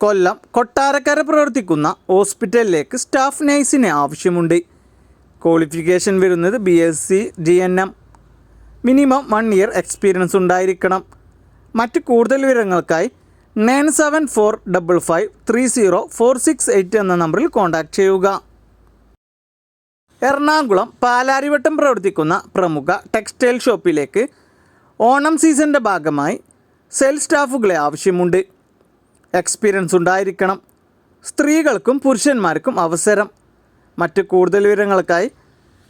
കൊല്ലം കൊട്ടാരക്കര പ്രവർത്തിക്കുന്ന ഹോസ്പിറ്റലിലേക്ക് സ്റ്റാഫ് നഴ്സിനെ ആവശ്യമുണ്ട്. ക്വാളിഫിക്കേഷൻ വരുന്നത് BSc GNM. Minimum 1 year experience ഉണ്ടായിരിക്കണം. മറ്റ് കൂടുതൽ വിവരങ്ങൾക്കായി 9745530468 എന്ന നമ്പറിൽ കോൺടാക്റ്റ് ചെയ്യുക. എറണാകുളം പാലാരിവട്ടം പ്രവർത്തിക്കുന്ന പ്രമുഖ ടെക്സ്റ്റൈൽ ഷോപ്പിലേക്ക് ഓണം സീസണിൻ്റെ ഭാഗമായി സെയിൽസ് സ്റ്റാഫുകളെ ആവശ്യമുണ്ട്. എക്സ്പീരിയൻസ് ഉണ്ടായിരിക്കണം. സ്ത്രീകൾക്കും പുരുഷന്മാർക്കും അവസരം. മറ്റ് കൂടുതൽ വിവരങ്ങൾക്കായി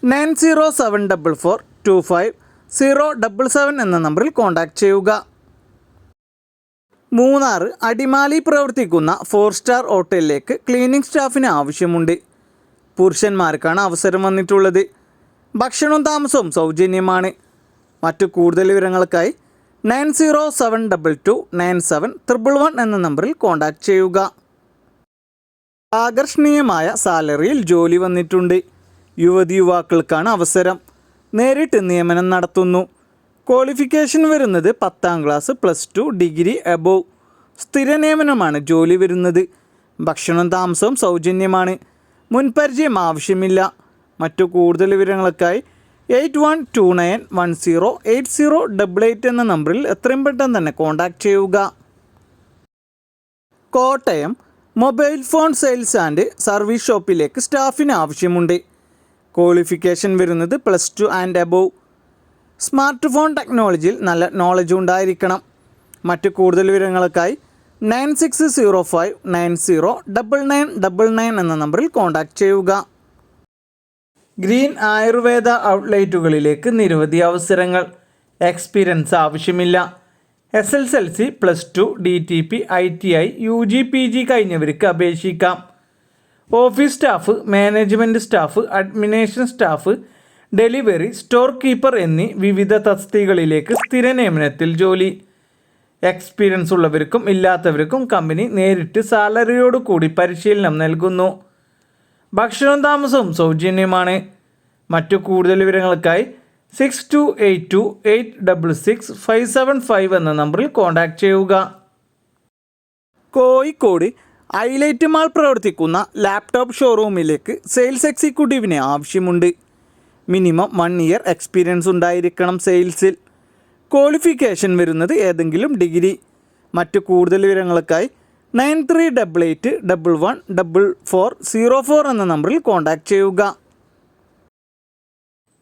9074425077 എന്ന നമ്പറിൽ കോൺടാക്റ്റ് ചെയ്യുക. മൂന്നാർ അടിമാലി പ്രവർത്തിക്കുന്ന 4 സ്റ്റാർ ഹോട്ടലിലേക്ക് ക്ലീനിങ് സ്റ്റാഫിന് ആവശ്യമുണ്ട്. പുരുഷന്മാർക്കാണ് അവസരം വന്നിട്ടുള്ളത്. ഭക്ഷണവും താമസവും സൗജന്യമാണ്. മറ്റു കൂടുതൽ വിവരങ്ങൾക്കായി 9072297111 എന്ന നമ്പറിൽ കോൺടാക്റ്റ് ചെയ്യുക. ആകർഷണീയമായ സാലറിയിൽ ജോലി വന്നിട്ടുണ്ട്. യുവതിയുവാക്കൾക്കാണ് അവസരം. നേരിട്ട് നിയമനം നടത്തുന്നു. ക്വാളിഫിക്കേഷൻ വരുന്നത് 10ാം ക്ലാസ് +2 ഡിഗ്രി എബോവ്. സ്ഥിര നിയമനമാണ് ജോലി വരുന്നത്. ഭക്ഷണവും താമസവും സൗജന്യമാണ്. മുൻപരിചയം ആവശ്യമില്ല. മറ്റു കൂടുതൽ വിവരങ്ങൾക്കായി 8129108088 എന്ന നമ്പറിൽ എത്രയും പെട്ടെന്ന് തന്നെ കോൺടാക്റ്റ് ചെയ്യുക. Kottayam mobile phone sales and service ഷോപ്പിലേക്ക് സ്റ്റാഫിന് ആവശ്യമുണ്ട്. ക്വാളിഫിക്കേഷൻ വരുന്നത് +2 ആൻഡ് എബോവ്. സ്മാർട്ട് ഫോൺ ടെക്നോളജിയിൽ നല്ല നോളജ് ഉണ്ടായിരിക്കണം. മറ്റ് കൂടുതൽ വിവരങ്ങൾക്കായി 9605909999 എന്ന നമ്പറിൽ കോൺടാക്റ്റ് ചെയ്യുക. ഗ്രീൻ ആയുർവേദ ഔട്ട്ലെറ്റുകളിലേക്ക് നിരവധി അവസരങ്ങൾ. എക്സ്പീരിയൻസ് ആവശ്യമില്ല. SSLC +2 DTP ITI UG PG കഴിഞ്ഞവർക്ക് അപേക്ഷിക്കാം. Office staff, management staff, administration staff, delivery, store keeper എന്നീ വിവിധ തസ്തികകളിലേക്ക് സ്ഥിര നിയമനത്തിൽ ജോലി. എക്സ്പീരിയൻസ് ഉള്ളവർക്കും ഇല്ലാത്തവർക്കും കമ്പനി നേരിട്ട് സാലറിയോട് കൂടി പരിശീലനം നൽകുന്നു. ഭക്ഷണവും താമസവും സൗജന്യമാണ്. മറ്റു കൂടുതൽ വിവരങ്ങൾക്കായി 6282866575 എന്ന നമ്പറിൽ കോൺടാക്റ്റ് ചെയ്യുക. കോഴിക്കോട് ഹൈലൈറ്റ് മാൾ പ്രവർത്തിക്കുന്ന ലാപ്ടോപ്പ് ഷോറൂമിലേക്ക് സെയിൽസ് എക്സിക്യൂട്ടീവിനെ ആവശ്യമുണ്ട്. മിനിമം 1 ഇയർ എക്സ്പീരിയൻസ് ഉണ്ടായിരിക്കണം സെയിൽസിൽ. ക്വാളിഫിക്കേഷൻ വരുന്നത് ഏതെങ്കിലും ഡിഗ്രി. മറ്റു കൂടുതൽ വിവരങ്ങൾക്കായി 9388114404 എന്ന നമ്പറിൽ കോൺടാക്റ്റ് ചെയ്യുക.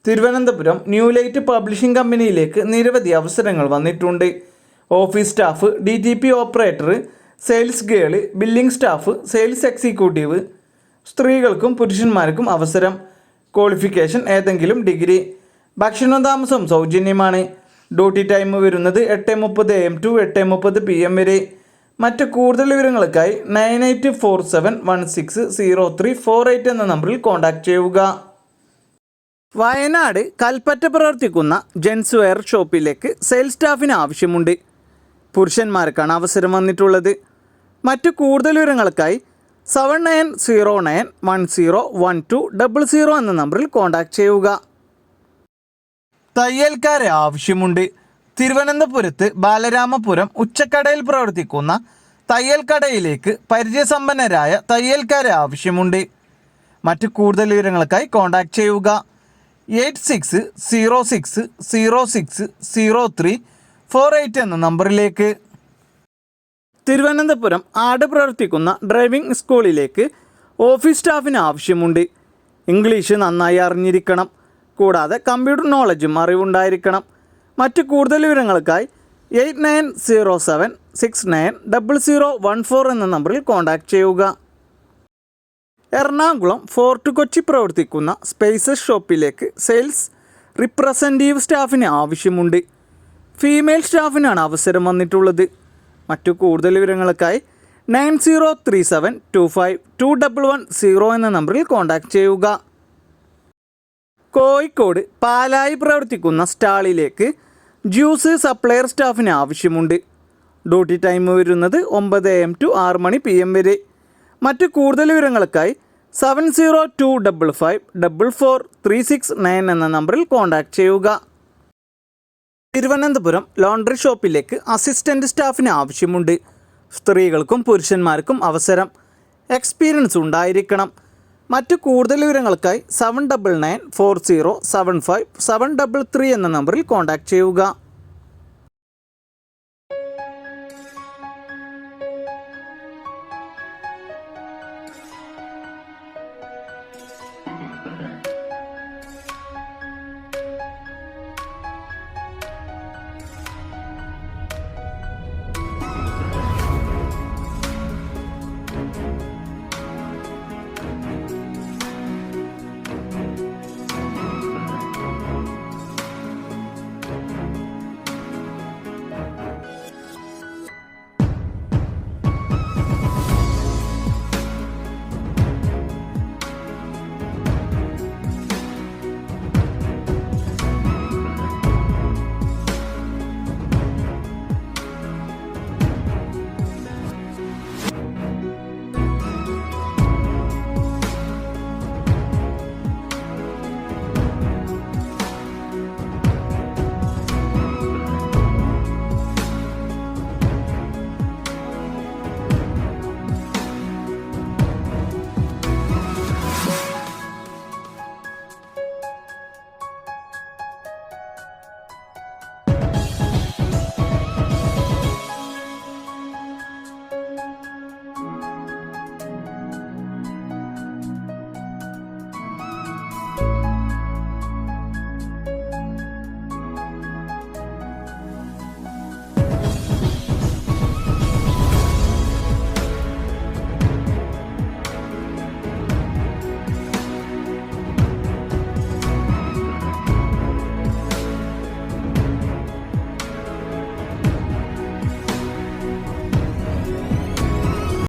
തിരുവനന്തപുരം ന്യൂ ലൈറ്റ് പബ്ലിഷിംഗ് കമ്പനിയിലേക്ക് നിരവധി അവസരങ്ങൾ വന്നിട്ടുണ്ട്. Office staff, DTP operator, sales girl, billing staff, sales executive. സ്ത്രീകൾക്കും പുരുഷന്മാർക്കും അവസരം. ക്വാളിഫിക്കേഷൻ ഏതെങ്കിലും ഡിഗ്രി. ഭക്ഷണവും താമസവും സൗജന്യമാണ്. ഡ്യൂട്ടി ടൈം വരുന്നത് 8:30 AM to 8:30 PM വരെ. മറ്റ് കൂടുതൽ വിവരങ്ങൾക്കായി 9847160348 എന്ന നമ്പറിൽ കോൺടാക്റ്റ് ചെയ്യുക. വയനാട് കൽപ്പറ്റ പ്രവർത്തിക്കുന്ന ജെൻസ് വെയർ ഷോപ്പിലേക്ക് സെയിൽസ് സ്റ്റാഫിന് ആവശ്യമുണ്ട്. പുരുഷന്മാർക്കാണ് അവസരം വന്നിട്ടുള്ളത്. മറ്റു കൂടുതൽ വിവരങ്ങൾക്കായി 7909101200 എന്ന നമ്പറിൽ കോൺടാക്റ്റ് ചെയ്യുക. തയ്യൽക്കാരെ ആവശ്യമുണ്ട്. തിരുവനന്തപുരത്ത് ബാലരാമപുരം ഉച്ചക്കടയിൽ പ്രവർത്തിക്കുന്ന തയ്യൽക്കടയിലേക്ക് പരിചയസമ്പന്നരായ തയ്യൽക്കാരെ ആവശ്യമുണ്ട്. മറ്റു കൂടുതൽ വിവരങ്ങൾക്കായി കോൺടാക്റ്റ് ചെയ്യുക 8606060348 എന്ന നമ്പറിലേക്ക്. തിരുവനന്തപുരം ആട് പ്രവർത്തിക്കുന്ന ഡ്രൈവിംഗ് സ്കൂളിലേക്ക് ഓഫീസ് സ്റ്റാഫിന് ആവശ്യമുണ്ട്. ഇംഗ്ലീഷ് നന്നായി അറിഞ്ഞിരിക്കണം. കൂടാതെ കമ്പ്യൂട്ടർ നോളജും അറിവുണ്ടായിരിക്കണം. മറ്റ് കൂടുതൽ വിവരങ്ങൾക്കായി 8907690014 എന്ന നമ്പറിൽ കോൺടാക്റ്റ് ചെയ്യുക. എറണാകുളം ഫോർട്ട് കൊച്ചി പ്രവർത്തിക്കുന്ന സ്പേസസ് ഷോപ്പിലേക്ക് സെയിൽസ് റിപ്രസെൻറ്റേറ്റീവ് സ്റ്റാഫിന് ആവശ്യമുണ്ട്. ഫീമെയിൽ സ്റ്റാഫിനാണ് അവസരം വന്നിട്ടുള്ളത്. മറ്റു കൂടുതൽ വിവരങ്ങൾക്കായി 9037252110 എന്ന നമ്പറിൽ കോൺടാക്റ്റ് ചെയ്യുക. കോഴിക്കോട് പാലായി പ്രവർത്തിക്കുന്ന സ്റ്റാളിലേക്ക് ജ്യൂസ് സപ്ലയർ സ്റ്റാഫിന് ആവശ്യമുണ്ട്. ഡ്യൂട്ടി ടൈം വരുന്നത് 9 AM to 6 PM വരെ. മറ്റ് കൂടുതൽ വിവരങ്ങൾക്കായി 7025544369 എന്ന നമ്പറിൽ കോൺടാക്റ്റ് ചെയ്യുക. തിരുവനന്തപുരം ലോണ്ടറി ഷോപ്പിലേക്ക് അസിസ്റ്റൻറ്റ് സ്റ്റാഫിന് ആവശ്യമുണ്ട്. സ്ത്രീകൾക്കും പുരുഷന്മാർക്കും അവസരം. എക്സ്പീരിയൻസ് ഉണ്ടായിരിക്കണം. മറ്റു കൂടുതൽ വിവരങ്ങൾക്കായി 7994075733 എന്ന നമ്പറിൽ കോൺടാക്റ്റ് ചെയ്യുക.